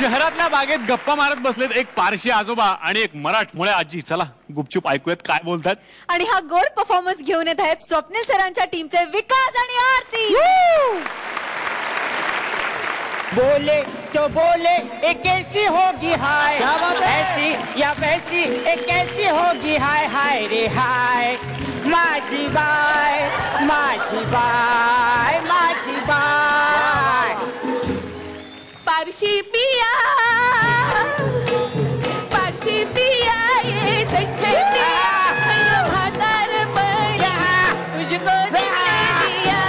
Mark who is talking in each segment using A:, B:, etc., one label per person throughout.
A: शहरातल्या बागेत गप्पा मारत बसलेत एक पारशी आजोबा आणि एक मराठमोळे आजी. चला गुपचूप ऐकूयात काय बोलतात.
B: आणि हा गोड परफॉर्मन्स घेऊन येत आहेत स्वप्नील सरांच्या टीमचे विकास आणि आरती.
C: बोले तो बोले एक कैसी होगी हाय, ऐसी या वैसी एक कैसी होगी हाय, हाय रे हाय. माझी बाय माझी बाय माझी बाय.
B: पारशी पिया ये सच है भातार पड़ी तुझको दिल दिया,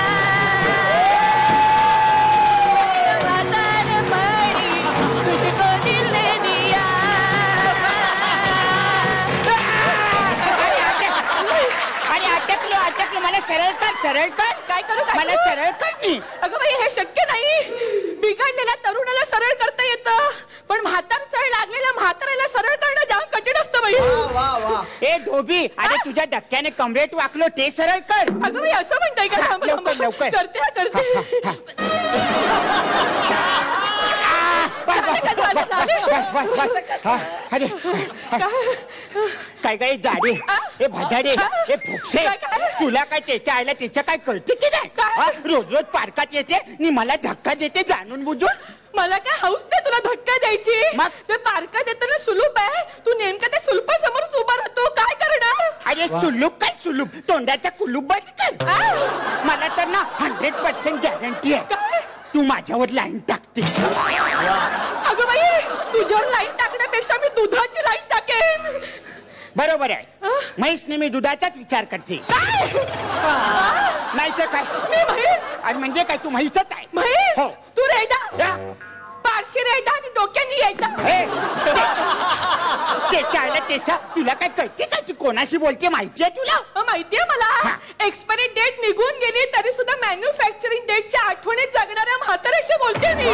B: भातार पड़ी तुझको दिल दिया.
C: अरे अटकलो मला सरळ कर.
B: काय करू
C: मला सरळ कर नी.
B: अगं बाई हे शक्य नाही. बिघडलेल्या तरुणाला सरळ करता येतं पण म्हातार चढ लागलेल्या म्हाताऱ्याला सरळ करणं जाम कठीण असतं बाई.
C: ए धोबी, अरे तुझ्या धक्क्याने कमरेत वाकलो ते सरळ कर.
B: अगं बाई असं म्हणताय का?
C: लवकर.
B: करते.
C: अरे काय जाडे हे भदाडे हे फुफसे, तुला काय त्याच्या आईला त्याच्या काय कळते की नाही? रोज पार्कात येते आणि मला धक्का देते जाणून बुजून.
B: मला काय हौस नाही तुला धक्का द्यायची.
C: मग?
B: ते पार्कात येताना सुलूप आहे, तू नेमकं त्या सुलपासमोरच उभा राहतो. काय करणार?
C: अरे सुलूप तोंडाचा कुलूप बंद कर. मला तर ना 100% गॅरंटी आहे तू माझ्यावर लाईन टाकते.
B: अगं बाई तुझ्यावर लाईन टाकण्यापेक्षा मी दुधाची लाईन टाकेन.
C: बरोबर आहे. म्हैसने मी दुधाचाच विचार करते. नाही तर काय?
B: मी म्हैस?
C: आणि म्हणजे काय तू म्हैसच आहे?
B: म्हैस?
C: हो.
B: तू रेडा पारशी रेडा आणि डोक्यानी येता.
C: त्याच्या तुला काय कळते काय? तू कोणाशी बोलते माहितीये तुला?
B: माहितीये मला. एक्सपायरी डेट निघून गेली तरी सुद्धा मॅन्युफॅक्चरिंग डेटच्या आठवणीत जगणाऱ्या म्हाताऱ्याशी बोलते मी.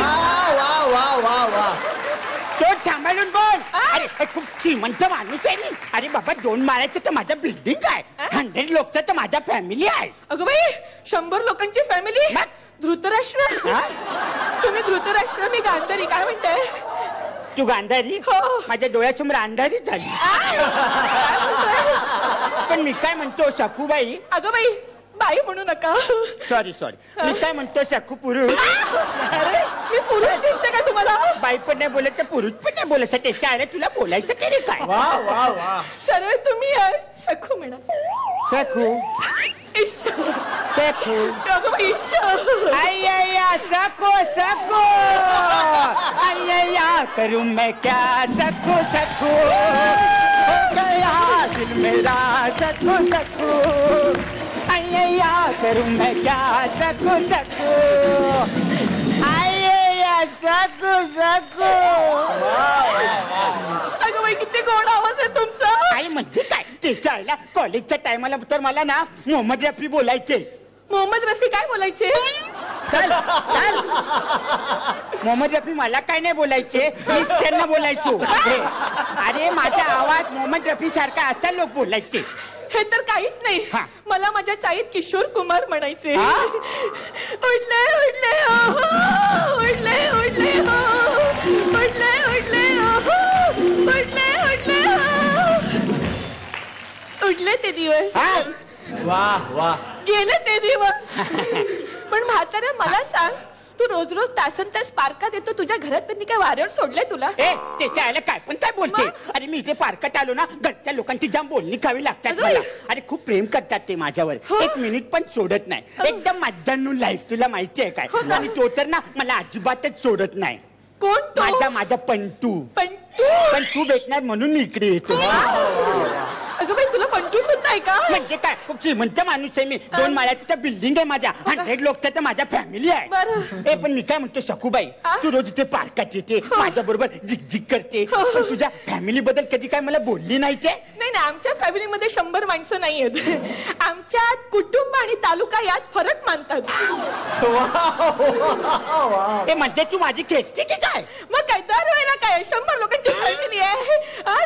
C: तोच सांभाळून बोल. अरे खूप श्रीमंत माणूस आहे मी. अरे बाबा 2 माळ्याचं तर माझं बिल्डिंग आहे, 100 लोकचं तर माझा फॅमिली आहे.
B: अगं बाई 100 लोकांची फॅमिली. धृतराष्ट्र तुम्ही धृतराष्ट्र मी गांधारी. काय म्हणताय?
C: तू गांधारी?
B: हो.
C: माझ्या डोळ्यासमोर अंधारी झाली. पण मी काय म्हणतो सखूबाई.
B: अगं बाई बाई म्हणू नका.
C: सॉरी मी काय म्हणतो सखू पुरुष.
B: अरे मी पुरुष दिसते का तुम्हाला?
C: बाई पण नाही बोलायचं पुरुष पण नाही बोलायचं. त्याच्या आईला तुला बोलायचं तरी काय?
B: सरळ तुम्ही सखू म्हणा.
C: सखू
B: अगं बाई
C: सखो अय्या करूं मैं क्या सखू हो गया दिल मेरा सखू अय्या करूं मैं क्या सखू अय्या सखू.
B: अगं बाई किती गोड आवाज आहे तुमचा.
C: आई म्हणजे काय? त्याच्या आईला कॉलेजच्या टायमाला तर मला ना मोहम्मद रफी बोलायचे.
B: मोहम्मद रफी काय बोलायचे?
C: चल मोहम्मद रफी मला काय नाही बोलायचे, मीच त्यांना बोलायचो. अरे माझा आवाज मोहम्मद रफी सारखा असा लोक बोलायचे.
B: हे तर काहीच नाही. मला माझ्या चाईत किशोर कुमार म्हणायचे. उडले उडले उडले उडले उडले उडले उडले ते दिवस.
C: वाह
B: गेले ते दिवस. पण म्हाताऱ्या मला सांग, तू रोज तासन तास पार्कात येतो, तुझ्या घरात त्यांनी काय वाऱ्यावर सोडलंय तुला?
C: त्याच्या आईला काय पण काय बोलते. अरे मी इथे पार्कात आलो ना, घरच्या लोकांची जाम बोलणी खावी लागतात मला. अरे खूप प्रेम करतात ते माझ्यावर. 1 मिनिट पण सोडत नाही. एकदम मज्जान्नू लाईफ. तुला माहिती आहे काय? आणि तो तर ना मला अजिबातच सोडत नाही.
B: कोण तो?
C: माझा पंटू.
B: पण
C: तू भेटणार म्हणून मी इकडे येतो.
B: अगं बाई तुला पंटू सुद्धा आहे का?
C: म्हणजे काय? खूप श्रीमंत माणूस आहे मी. 2 माळ्याचं तर बिल्डिंग आहे माझ्या, 100 लोकचं तर माझ्या फॅमिली आहे. पण मी काय म्हणतो सखूबाई, तू रोज इथे पार्कात येते, माझ्या बरोबर झिकझिक करते, पण तुझ्या फॅमिली बद्दल कधी काय मला बोलली नाही ते?
B: नाही आमच्या फॅमिलीमध्ये 100 माणसं नाही आहेत. आमच्यात कुटुंब आणि तालुका यात फरक मानतात.
C: म्हणजे तू माझी खेचते की काय?
B: मग काय दरवेळेला काय 100 लोकांची फॅमिली आहे,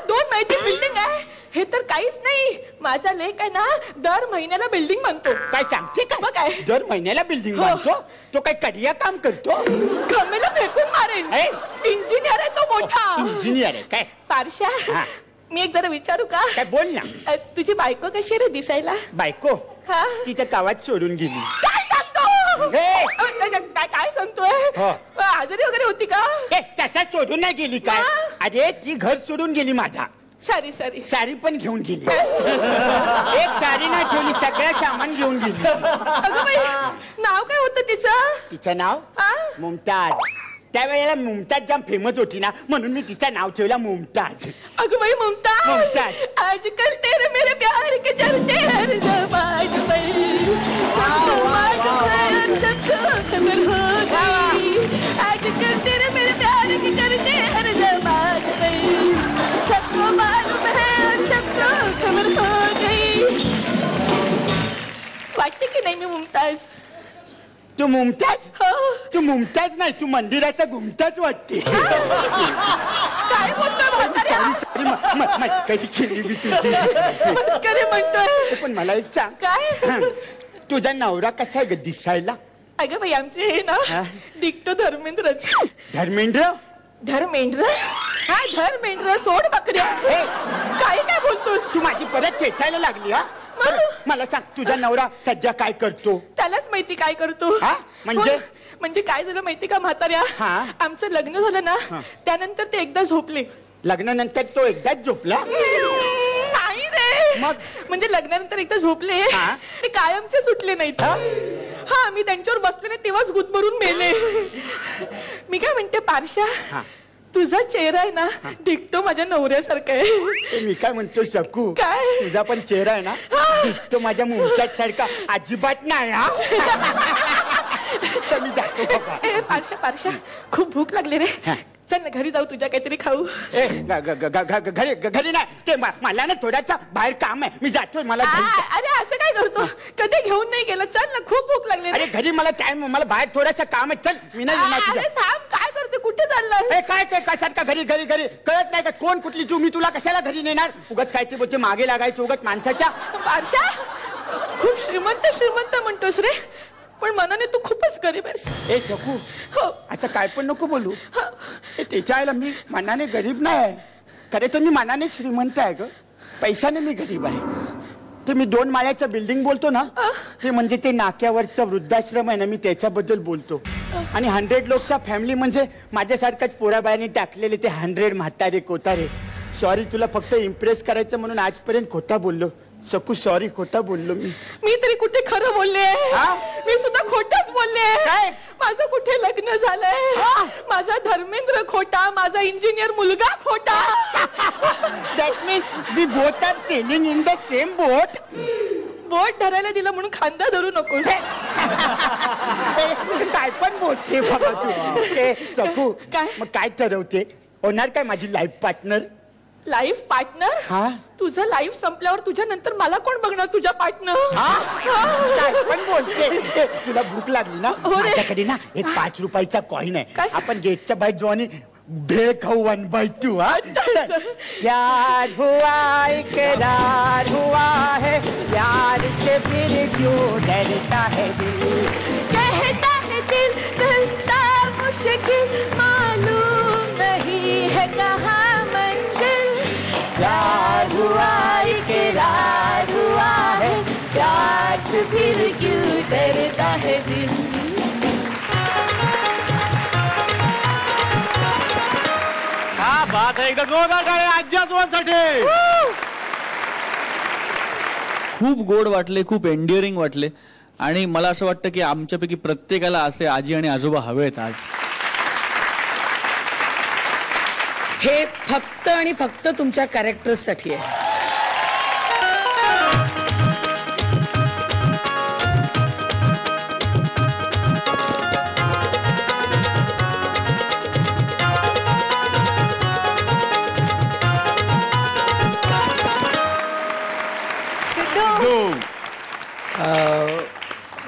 B: 2 माळ्याची बिल्डिंग आहे. हे तर काही काहीच नाही. माझा लेक आहे ना दर महिन्याला बिल्डिंग बांधतो.
C: काय सांगते
B: मग काय?
C: दर महिन्याला बिल्डिंग
B: हो.
C: बांधतो तो काय कडिया काम करतो?
B: गमेला फेकून मारेल.
C: ए?
B: इंजिनियर आहे तो मोठा.
C: इंजिनियर आहे काय?
B: पारशा
C: हा.
B: मी एक जरा विचारू का?
C: काय बोल ना.
B: तुझी बायको कशी आहे रे दिसायला?
C: बायको
B: हा?
C: तिच्या गावात सोडून गेली.
B: काय सांगतो?
C: ए!
B: काय सांगतोय?
C: हो.
B: आजारी वगैरे होती का?
C: ए तसा सोडून नाही गेली काय?
B: हा?
C: अरे ती घर सोडून गेली माझा.
B: सॉरी
C: साडी पण घेऊन गेली. एक साडी नाही ठेवली, सगळं सामान घेऊन गेली.
B: अगं बाई, नाव काय होतं तिचं?
C: तिचं नाव
B: हा?
C: मुमताज. त्यावेळेला मुमताज जाम फेमस होती ना, म्हणून मी तिचं नाव ठेवलं मुमताज.
B: अगं बाई मुमताज.
C: मुमताज.
B: आजकल तेरे मेरे प्यार के चलते हर जबान पर सबको मालूम सबको खबर हो गई. आजकल तेरे मेरे प्यार के चलते हर जबान पर सबको मालूम है और सबको खबर हो गई. वाटते की नाही मी मुमताज?
C: तू मुमताज?
B: हो.
C: तू मुमताज नाही, तू मंदिराचा गुमताज वाटते.
B: काय बोलतोय म्हाताऱ्या?
C: सॉरी कशी केली मी तुझी.
B: मस्करी म्हणतोय.
C: पण मला एक सांग,
B: काय?
C: तुझा नवरा कसा आहे ग दिसायला?
B: अगं बाई आमचे हे ना
C: हा?
B: डिक्टो धर्मेंद्रच.
C: धर्मेंद्र?
B: धर्मेंद्र? हा धर्मेंद्र सोड बकऱ्या.
C: ए!
B: काय बोलतोस?
C: तू माझी परत खेचायला लागली हा?
B: मग?
C: मला सांग तुझा नवरा सध्या काय करतो?
B: त्यालाच माहिती काय करतो.
C: हा? म्हणजे?
B: हो, म्हणजे काय झालं माहिती का म्हाताऱ्या?
C: हा?
B: आमचं लग्न झालं ना
C: हा.
B: त्यानंतर ते एकदा झोपले.
C: लग्नानंतर तो एकदाच झोपला?
B: नाही रे.
C: मग?
B: म्हणजे लग्नानंतर एकदा झोपले
C: हा?
B: ते कायमचे सुटले नाहीत.
C: हा?
B: हा मी त्यांच्यावर बसले नाही तेव्हाच गुदमरून मेले. मी काय म्हणते पारशा,
C: हा.
B: तुझा चेहरा आहे ना डिक्टो माझ्या नवऱ्यासारखा आहे.
C: ते मी काय म्हणतो शकू,
B: काय?
C: तुझा पण चेहरा आहे ना तो माझ्या मुमताज सारखा अजिबात नाही हा. तर मी जातो बाबा.
B: ए पारशा खूप भूक लागली रे.
C: हा.
B: चल ना घरी जाऊ तुझ्या काहीतरी खाऊ.
C: ए घरी नाही ते मला ना थोडासा बाहेर काम आहे, मी जातो. मला घरी
B: अरे असं काय करतो? कधी घेऊन नाही गेलं. चल ना खूप भूक लागली रे.
C: अरे घरी मला टाइम, मला बाहेर थोडासा काम आहे. चल मी नाही येणार
B: अरे
C: तुझ्या.
B: थांब काय करते? कुठे चाललाय?
C: ए काय काय कशात का घरी घरी घरी कळत नाही का कोण कुठली तू? मी तुला कशाला घरी नेणार? उगाच काय ते बोलते मागे लागायचं उगाच माणसाच्या.
B: पारशा खूप श्रीमंत म्हणतोस रे, पण मनाने तू खूपच गरीब आहेस.
C: ए शकू
B: हो.
C: असं काय पण नको बोलू. ए त्याच्या आईला मी मनाने गरीब नाही आहे, खरे तर मी मनाने श्रीमंत आहे ग. पैशाने मी गरीब आहे. ते मी 2 माळ्याचं बिल्डिंग बोलतो ना, ते म्हणजे ते नाक्यावरचं वृद्धाश्रम आहे ना, मी त्याच्याबद्दल बोलतो. आणि 100 लोकचा फॅमिली म्हणजे माझ्यासारखाच पोराबायाने टाकलेले ते 100 म्हातारे कोतारे. सॉरी, तुला फक्त इम्प्रेस करायचं म्हणून आजपर्यंत खोटा बोललो. सकू सॉरी, खोटा बोललो
B: मी तरी कुठे खरं बोलले?
C: हा?
B: मी सुद्धा खोटच बोलले.
C: काय?
B: माझं कुठे लग्न झालंय?
C: हा?
B: माझा धर्मेंद्र खोटा, माझा इंजिनियर मुलगा खोटा.
C: That means we both are sailing in the same boat.
B: Boat धरायला दिलं म्हणून खांदा धरू नकोस.
C: काय पण बोलते बाबा तू. ए सकू
B: काय?
C: मग काय ठरवते? होणार काय माझी लाईफ पार्टनर?
B: Life partner?
C: हा?
B: तुझं लाईफ संपल्यावर तुझ्या नंतर मला कोण बघणार तुझ्या पार्टनर?
C: काय पण बोलते. ए, तुला भूक लागली ना,
B: हो रे.
C: माझ्याकडे ना एक 5 रुपयाचा कॉइन आहे.
B: काय?
C: आपण गेटच्या बाहेर जाऊ आणि भेळ खाऊ 1/2. हा?
B: अच्छा.
C: प्यार हुआ इकरार हुआ है, प्यार से फिर क्यों डरता है दिल.
B: कहता है दिल रास्ता मुश्किल, मालूम नहीं है कहाँ मंजिल.
C: प्यार हुआ
B: इकरार हुआ है, प्यार से फिर क्यों डरता है दिल.
A: हा बात आहे. एकदा जोरदार टाळ्या आजी आजोबांसाठी.
D: खूप गोड वाटले, खूप एन्ड्युरिंग वाटले. आणि मला असं वाटतं की आमच्यापैकी प्रत्येकाला असे आजी आणि आजोबा हवेत आज.
E: हे फक्त आणि फक्त तुमच्या कॅरेक्टर्ससाठी आहे.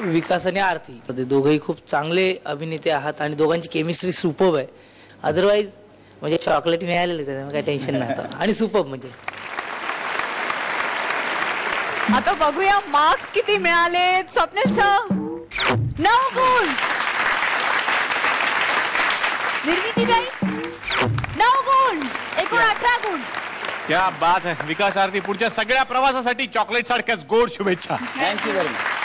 F: विकास आणि आरती ते दोघंही खूप चांगले अभिनेते आहात आणि दोघांची केमिस्ट्री सुपर्ब आहे. अदरवाईज म्हणजे चॉकलेट मिळालेले त्याच्यामुळे काही टेन्शन नव्हतं. आणि सुपर्ब म्हणजे
G: आता बघूया मार्क्स किती मिळाले. स्वप्नील सर 9 गुण. निर्मिती ताई 9 गुण. एकूण 18 गुण.
A: क्या बात आहे. विकास आरती, पुढच्या सगळ्या प्रवासासाठी चॉकलेट सारख्याच गोड शुभेच्छा.
C: Thank you very much.